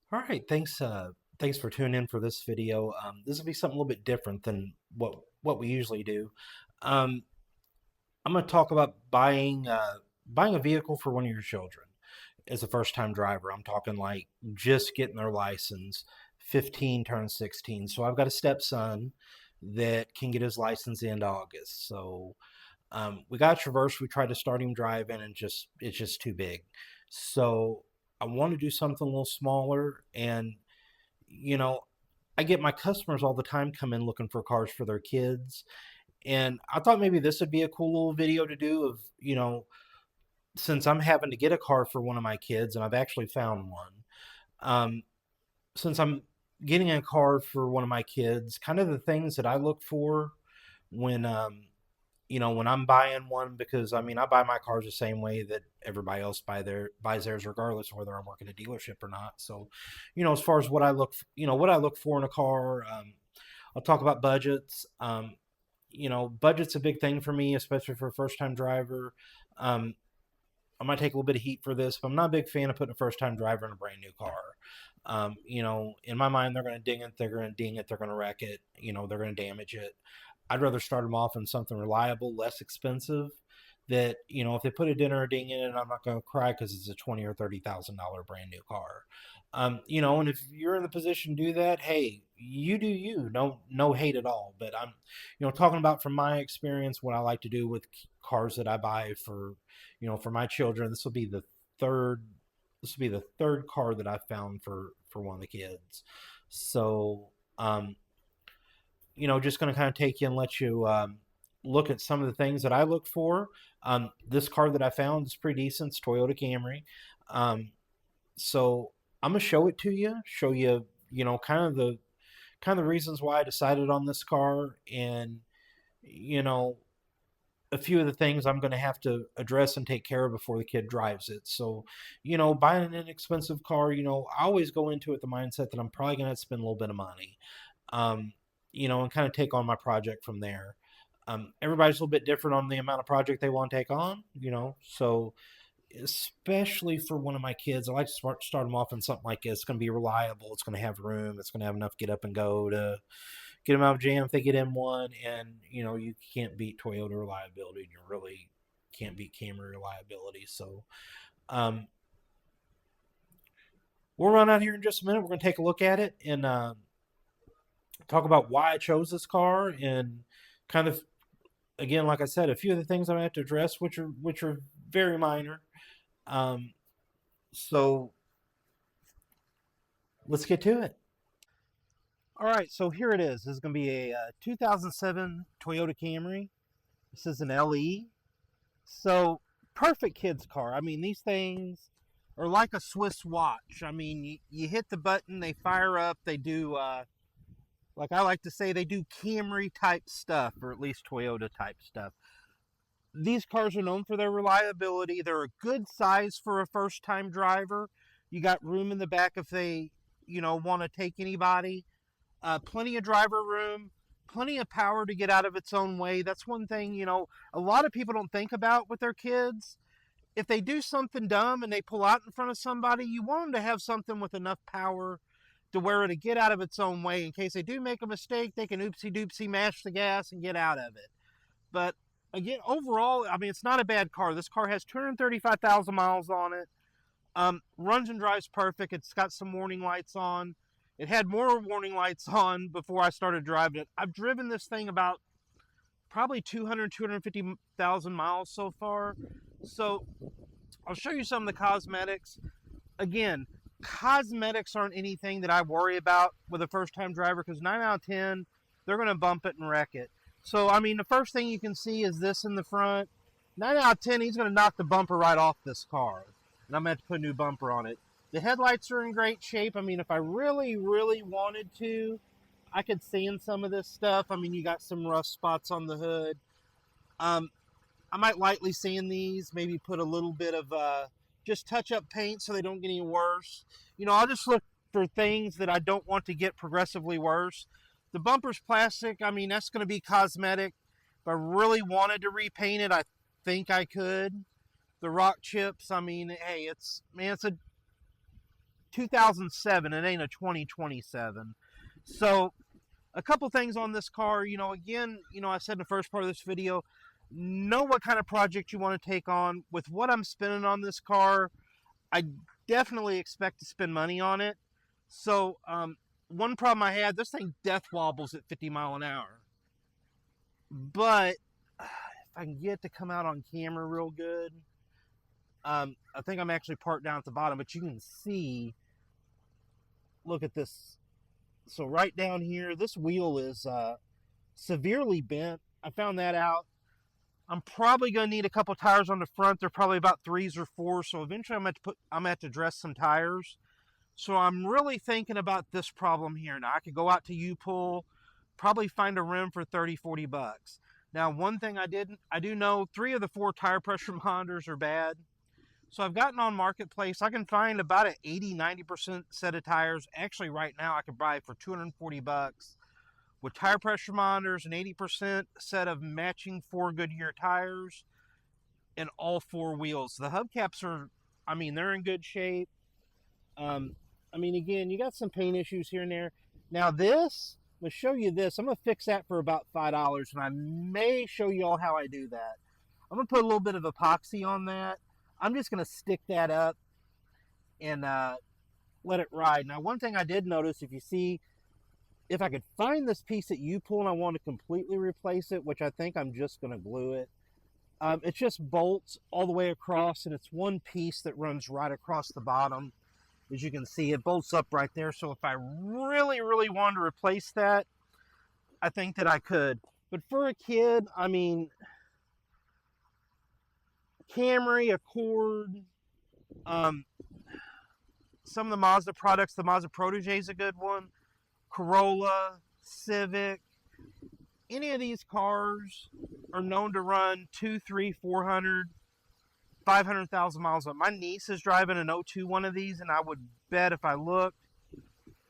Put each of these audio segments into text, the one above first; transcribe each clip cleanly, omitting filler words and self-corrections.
All right, thanks for tuning in for this video. This will be something a little bit different than what we usually do. Um, I'm going to talk about buying a vehicle for one of your children as a first time driver. I'm talking like just getting their license, 15 turn 16. So I've got a stepson that can get his license in August. So we got a Traverse. We tried to start him driving, and just it's just too big. So I want to do something a little smaller, and you know, I get my customers all the time come in looking for cars for their kids. And I thought maybe this would be a cool little video to do of, since I'm having to get a car for one of my kids, and I've actually found one. Um, since I'm getting a car for one of my kids, kind of the things that I look for when when I'm buying one, because I mean I buy my cars the same way that everybody else buys theirs, regardless of whether I'm working a dealership or not. So, as far as what I look for in a car, I'll talk about budgets. Budget's a big thing for me, especially for a first time driver. Um, I might take a little bit of heat for this, but I'm not a big fan of putting a first time driver in a brand new car. In my mind, they're going to ding it, they're going to ding it, they're going to wreck it, they're going to damage it. I'd rather start them off in something reliable, less expensive. That if they put a dent or a ding in it, I'm not going to cry because it's a $20,000 or $30,000 brand new car. And if you're in the position to do that, hey, you do you. No hate at all. But I'm, talking about from my experience, what I like to do with cars that I buy for my children. Third. This will be the third car that I found for one of the kids. So, just going to kind of take you and let you look at some of the things that I look for. This car that I found is pretty decent. It's Toyota Camry. So I'm gonna show you, kind of the reasons why I decided on this car, and you know, a few of the things I'm going to have to address and take care of before the kid drives it. So, buying an inexpensive car, I always go into it the mindset that I'm probably going to have to spend a little bit of money, um, and kind of take on my project from there. Everybody's a little bit different on the amount of project they want to take on, so especially for one of my kids, I like to start them off in something like this. It's going to be reliable. It's going to have room. It's going to have enough get up and go to get them out of jam if they get in one. And, you can't beat Toyota reliability, and you really can't beat Camry reliability. So, um, we'll run out here in just a minute. We're going to take a look at it and talk about why I chose this car, and kind of, again, like I said, a few of the things I have to address, which are very minor. Um, so let's get to it. All right, so here it is. This is going to be a 2007 Toyota Camry. This is an LE. So, perfect kids car. I mean, these things are like a Swiss watch. I mean, you hit the button, they fire up, they do, like I like to say, they do Camry type stuff, or at least Toyota type stuff. These cars are known for their reliability. They're a good size for a first time driver. You got room in the back if they, want to take anybody. Plenty of driver room, plenty of power to get out of its own way. That's one thing, a lot of people don't think about with their kids. If they do something dumb and they pull out in front of somebody, you want them to have something with enough power to where it'll get out of its own way. In case they do make a mistake, they can oopsie doopsie mash the gas and get out of it. But again, overall, I mean, it's not a bad car. This car has 235,000 miles on it. Runs and drives perfect. It's got some warning lights on. It had more warning lights on before I started driving it. I've driven this thing about probably 250,000 miles so far. So I'll show you some of the cosmetics. Again, cosmetics aren't anything that I worry about with a first time driver, because 9 out of 10, they're going to bump it and wreck it. So, I mean, the first thing you can see is this in the front. 9 out of 10, he's going to knock the bumper right off this car. And I'm going to have to put a new bumper on it. The headlights are in great shape. I mean, if I really, really wanted to, I could sand some of this stuff. I mean, you got some rough spots on the hood. I might lightly sand these, maybe put a little bit of just touch up paint so they don't get any worse. I'll just look for things that I don't want to get progressively worse. The bumper's plastic. I mean, that's going to be cosmetic. If I really wanted to repaint it, I think I could. The rock chips, I mean, hey, it's 2007. It ain't a 2027. So a couple things on this car. Again, I said in the first part of this video, know what kind of project you want to take on. With what I'm spending on this car, I definitely expect to spend money on it. So one problem I had, this thing death wobbles at 50 mile an hour. But if I can get it to come out on camera real good, I think I'm actually parked down at the bottom, but you can see, look at this. So right down here, this wheel is severely bent. I found that out. I'm probably going to need a couple tires on the front. They're probably about 3s or 4s. So eventually I'm going to have to dress some tires. So I'm really thinking about this problem here. Now I could go out to U-Pull, probably find a rim for 30, 40 bucks. Now one thing I do know 3 of the 4 tire pressure monitors are bad. So I've gotten on Marketplace. I can find about an 80-90% set of tires. Actually right now I could buy for 240 bucks. With tire pressure monitors, an 80% set of matching 4 Goodyear tires, and all 4 wheels. The hubcaps are, they're in good shape. Again, you got some paint issues here and there. Now this, let's show you this. I'm going to fix that for about $5, and I may show you all how I do that. I'm going to put a little bit of epoxy on that. I'm just going to stick that up and let it ride. Now, one thing I did notice, if you see, if I could find this piece that you pull and I want to completely replace it, which I think I'm just going to glue it, it's just bolts all the way across, and it's one piece that runs right across the bottom. As you can see, it bolts up right there. So if I really, really wanted to replace that, I think that I could. But for a kid, Camry, Accord, some of the Mazda products, the Mazda Protege is a good one. Corolla, Civic, any of these cars are known to run 200, 300, 400, 500,000 miles. My niece is driving an '02 one of these, and I would bet if I looked,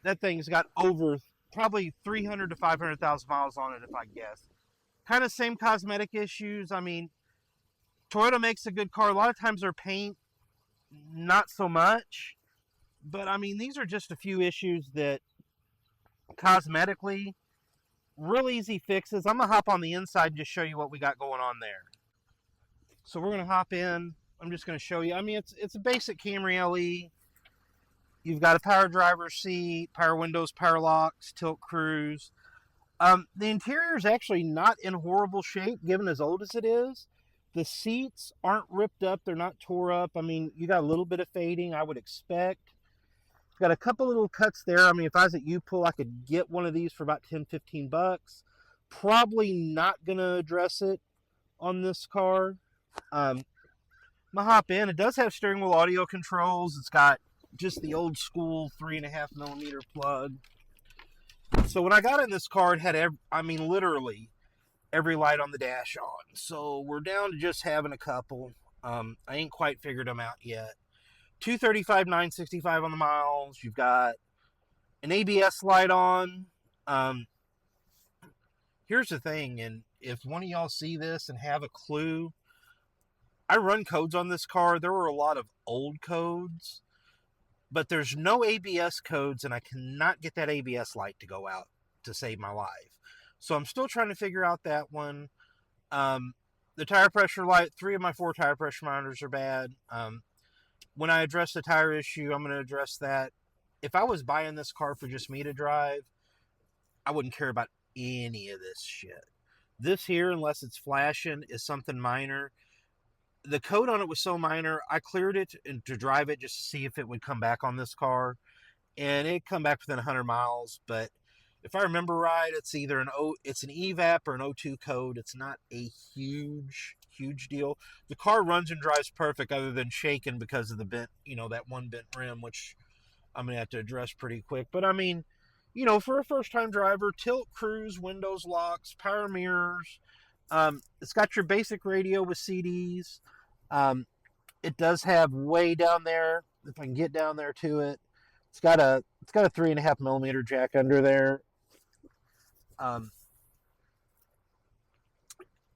that thing's got over probably 300 to 500,000 miles on it, if I guess. Kind of same cosmetic issues. Toyota makes a good car. A lot of times their paint, not so much. But, these are just a few issues that cosmetically, real easy fixes. I'm going to hop on the inside and just show you what we got going on there. So we're going to hop in. I'm just going to show you. It's a basic Camry LE. You've got a power driver's seat, power windows, power locks, tilt cruise. The interior is actually not in horrible shape, given as old as it is. The seats aren't ripped up. They're not tore up. You got a little bit of fading, I would expect. Got a couple little cuts there. If I was at U-Pull, I could get one of these for about 10, 15 bucks. Probably not going to address it on this car. I'm going to hop in. It does have steering wheel audio controls. It's got just the old school 3.5 millimeter plug. So when I got in this car, it had, literally every light on the dash on. So we're down to just having a couple. I ain't quite figured them out yet. 235, 965 on the miles. You've got an ABS light on. Here's the thing, and if one of y'all see this and have a clue, I run codes on this car. There were a lot of old codes, but there's no ABS codes, and I cannot get that ABS light to go out to save my life. So I'm still trying to figure out that one. The tire pressure light, 3 of my 4 tire pressure monitors are bad. When I address the tire issue, I'm going to address that. If I was buying this car for just me to drive, I wouldn't care about any of this shit. This here, unless it's flashing, is something minor. The code on it was so minor, I cleared it to drive it just to see if it would come back on this car. And it come back within 100 miles. But if I remember right, it's either it's an EVAP or an O2 code. It's not a huge deal. The car runs and drives perfect other than shaking because of the bent, that one bent rim, which I'm going to have to address pretty quick. But for a first-time driver, tilt, cruise, windows, locks, power mirrors. It's got your basic radio with CDs. It does have way down there, if I can get down there to it. It's got a 3.5 millimeter jack under there.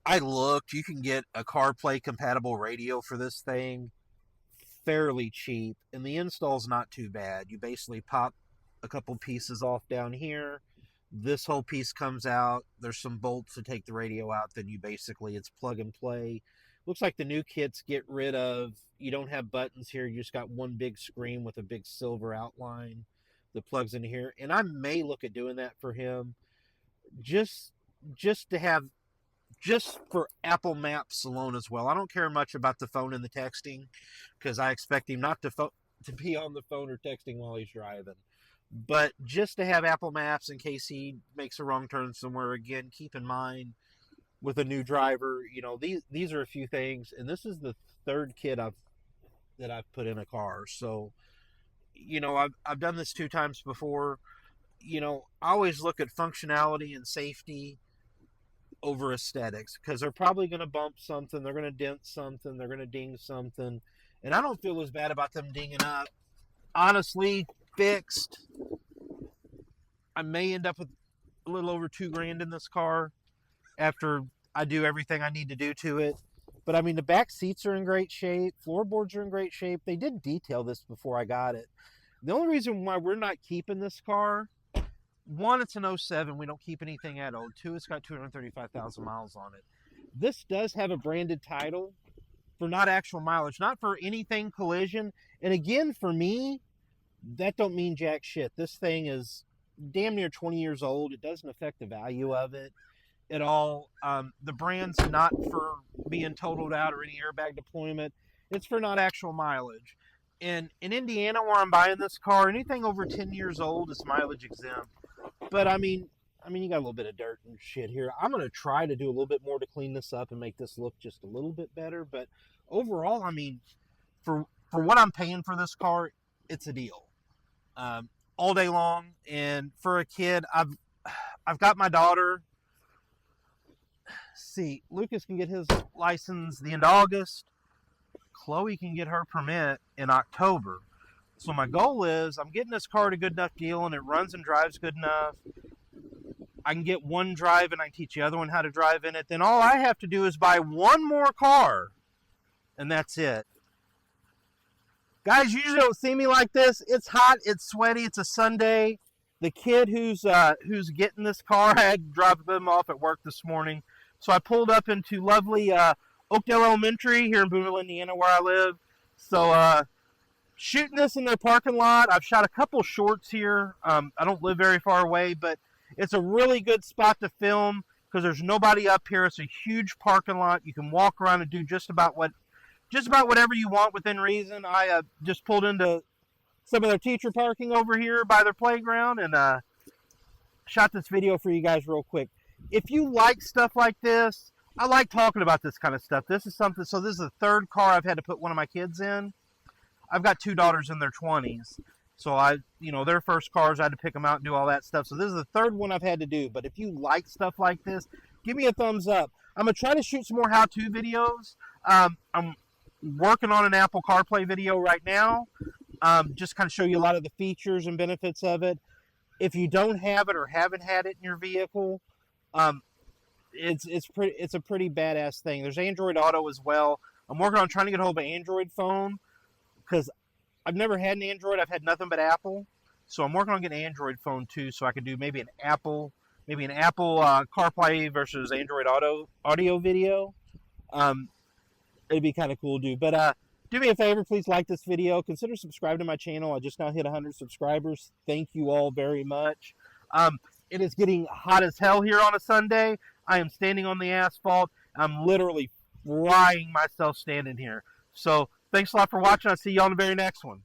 I looked. You can get a CarPlay compatible radio for this thing. fairly cheap, and the install's not too bad. You basically pop a couple pieces off down here. This whole piece comes out. There's some bolts to take the radio out. Then it's plug and play. Looks like the new kits get rid of, you don't have buttons here. You just got one big screen with a big silver outline that plugs in here. And I may look at doing that for him, just to have, just for Apple Maps alone as well. I don't care much about the phone and the texting, because I expect him not to be on the phone or texting while he's driving. But just to have Apple Maps in case he makes a wrong turn somewhere. Again, keep in mind, with a new driver, these are a few things, and this is the third kit that I've put in a car. So, I've done this 2 times before. I always look at functionality and safety over aesthetics, because they're probably going to bump something, they're going to dent something, they're going to ding something, and I don't feel as bad about them dinging up. Honestly, fixed, I may end up with a little over $2,000 in this car after I do everything I need to do to it. But I mean, the back seats are in great shape, floorboards are in great shape. They did detail this before I got it. The only reason why we're not keeping this car, 1, it's an 07. We don't keep anything at old. 2, it's got 235,000 miles on it. This does have a branded title for not actual mileage, not for anything collision. And again, for me, that don't mean jack shit. This thing is damn near 20 years old. It doesn't affect the value of it at all. The brand's not for being totaled out or any airbag deployment. It's for not actual mileage. And in Indiana, where I'm buying this car, anything over 10 years old is mileage exempt. But I mean, you got a little bit of dirt and shit here. I'm going to try to do a little bit more to clean this up and make this look just a little bit better. But overall, I mean, for what I'm paying for this car, it's a deal. All day long. And for a kid, I've got my daughter. See, Lucas can get his license the end of August. Chloe can get her permit in October. So my goal is, I'm getting this car at a good enough deal, and it runs and drives good enough. I can get one drive, and I can teach the other one how to drive in it. Then all I have to do is buy one more car, and that's it. Guys, you usually don't see me like this. It's hot, it's sweaty, it's a Sunday. The kid who's getting this car, I had to drop him off at work this morning. So I pulled up into lovely Oakdale Elementary here in Boonville, Indiana, where I live. So shooting this in their parking lot. I've shot a couple shorts here. I don't live very far away, but it's a really good spot to film because there's nobody up here. It's a huge parking lot. You can walk around and do just about whatever you want within reason. I just pulled into some of their teacher parking over here by their playground and shot this video for you guys real quick. If you like stuff like this, I like talking about this kind of stuff. This is something, so this is the third car I've had to put one of my kids in. I've got 2 daughters in their 20s. So their first cars, I had to pick them out and do all that stuff. So this is the third one I've had to do. But if you like stuff like this, give me a thumbs up. I'm going to try to shoot some more how-to videos. I'm working on an Apple CarPlay video right now. Just kind of show you a lot of the features and benefits of it. If you don't have it or haven't had it in your vehicle, it's a pretty badass thing. There's Android Auto as well. I'm working on trying to get a hold of an Android phone because I've never had an Android. I've had nothing but Apple. So I'm working on getting an Android phone too, so I could do maybe an Apple CarPlay versus Android audio video. It'd be kind of cool to do. But do me a favor, please like this video. Consider subscribing to my channel. I just now hit 100 subscribers. Thank you all very much. It is getting hot as hell here on a Sunday. I am standing on the asphalt. I'm literally frying myself standing here. So thanks a lot for watching. I'll see you on the very next one.